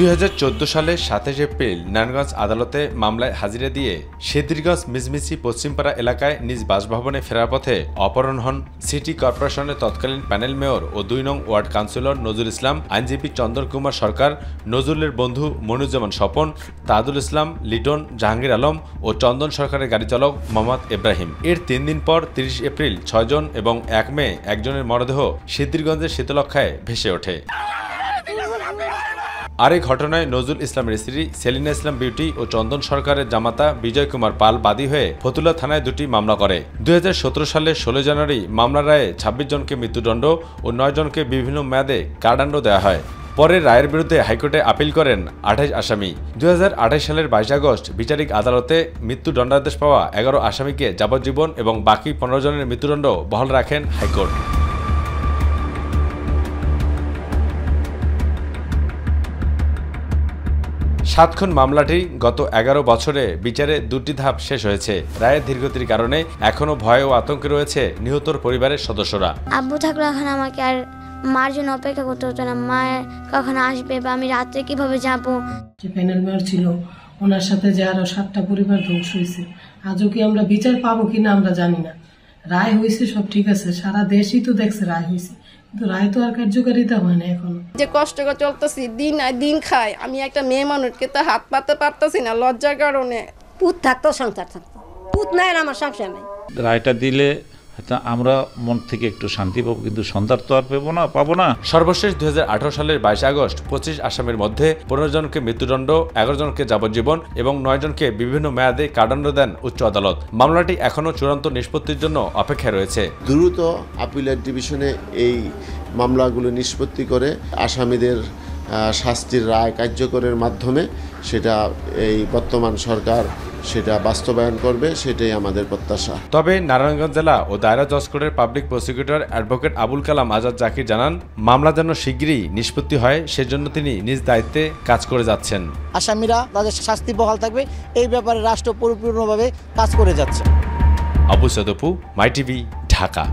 2014 সালে 27 এপ্রিল নারায়ণগঞ্জ আদালতে মামলায় হাজিরা দিয়ে সেদিরগঞ্জ মিজমিছি পশ্চিমপাড়া এলাকায় নিজ বাসভবনে ফেরার পথে অপহরণ হন সিটি কর্পোরেশনের তৎকালীন প্যানেল মেয়র ও 2 নং ওয়ার্ড কাউন্সিলর নজরুল ইসলাম, আইনজীবী চন্দন কুমার সরকার, নজরুলের বন্ধু মনুজ্জামান স্বপন, তাজুল ইসলাম, লিটন, জাহাঙ্গীর আলম ও চন্দন সরকারের গাড়ি চালক মোহাম্মদ ইব্রাহিম। এর 3 দিন পর 30 এপ্রিল 6 জন এবং 1 মে একজনের মরদেহ সেদিরগঞ্জের শীতলক্ষায় ভেসে ওঠে। আর এই ঘটনায় নজরুল ইসলামের স্ত্রী সেলিনা ইসলাম বিউটি ও চন্দন সরকারের জামাতা বিজয় কুমার পাল বাদী হয়ে ফতুল্লা থানায় 2টি মামলা করে। 2017 সালের 16 জানুয়ারি মামলার রায়ে 26 জনকে মৃত্যুদণ্ড ও 9 জনকে বিভিন্ন মেয়াদে কারাদণ্ড দেওয়া হয়। পরে রায়ের বিরুদ্ধে হাইকোর্টে আপিল করেন 28 আসামি। 2028 সালের 22 আগস্ট বিচারিক আদালতে মৃত্যুদণ্ডাদেশ পাওয়া 11 আসামিকে যাবজ্জীবন এবং বাকি 15 জনের মৃত্যুদণ্ড বহাল রাখেন হাইকোর্ট। 7 খুন মামলাটি গত 11 বছরে বিচারে 2টি ধাপ শেষ হয়েছে। রায়ের ধীরগতির কারণে এখনো ভয় ও আতঙ্কে রয়েছে নিহতর পরিবারের সদস্যরা। আব্বু থাকলে এখন আমাকে আর মার জন্য অপেক্ষা করতে হতো না, মা কখন আসবে বা আমি রাত্রে কিভাবে যাবো। যে প্যানেল মেয়র ছিল ওনার সাথে যে আরো 7টা পরিবার ধ্বংস হয়েছে, আজও কি আমরা বিচার পাবো কিনা আমরা জানি না। রায় হয়েছে সব ঠিক আছে, সারা দেশই তো দেখছে রায় হয়েছে, কিন্তু রায় তো আর কার্যকারিতা হয় না এখনো। যে কষ্ট করে চলতেছি, দিন আয় দিন খাই, আমি একটা মেয়ে মানুষকে তো হাত পাতে পারতেছি না লজ্জার কারণে। পুত থাকতো সংসার থাকতো, পুত নাই আর আমার সংসার নাই। রায়টা দিলে আমরা মন থেকে একটু শান্তি পাবো, কিন্তু সন্ধ্যার তো আর পাবো না। সর্বশেষ 2018 সালের 22 আগস্ট 25 আসামির মধ্যে 15 জনকে মৃত্যুদণ্ড, 11 জনকে যাবজ্জীবন এবং 9 জনকে বিভিন্ন মেয়াদে কারাদণ্ড দেন উচ্চ আদালত। মামলাটি এখনও চূড়ান্ত নিষ্পত্তির জন্য অপেক্ষায় রয়েছে। দ্রুত আপিলেট ডিভিশনে এই মামলাগুলো নিষ্পত্তি করে আসামিদের শাস্তির রায় কার্যকরের মাধ্যমে সেটা এই বর্তমান সরকার সেটা বাস্তবায়ন করবে, সেটাই আমাদের প্রত্যাশা। তবে নারায়ণগঞ্জ জেলা ও দায়রা জজ কোর্টের public prosecutor advocate Abul Kalam Azad Zakir জানান, মামলা যেন শিগগিরই নিষ্পত্তি হয় সেজন্য তিনি নিজ দায়িত্বে কাজ করে যাচ্ছেন। আসামিরা তাদের শাস্তি বহাল থাকবে এই ব্যাপারে রাষ্ট্র পরিপূর্ণভাবে কাজ করে যাচ্ছে। আবু সাদপু, মাই টিভি, ঢাকা।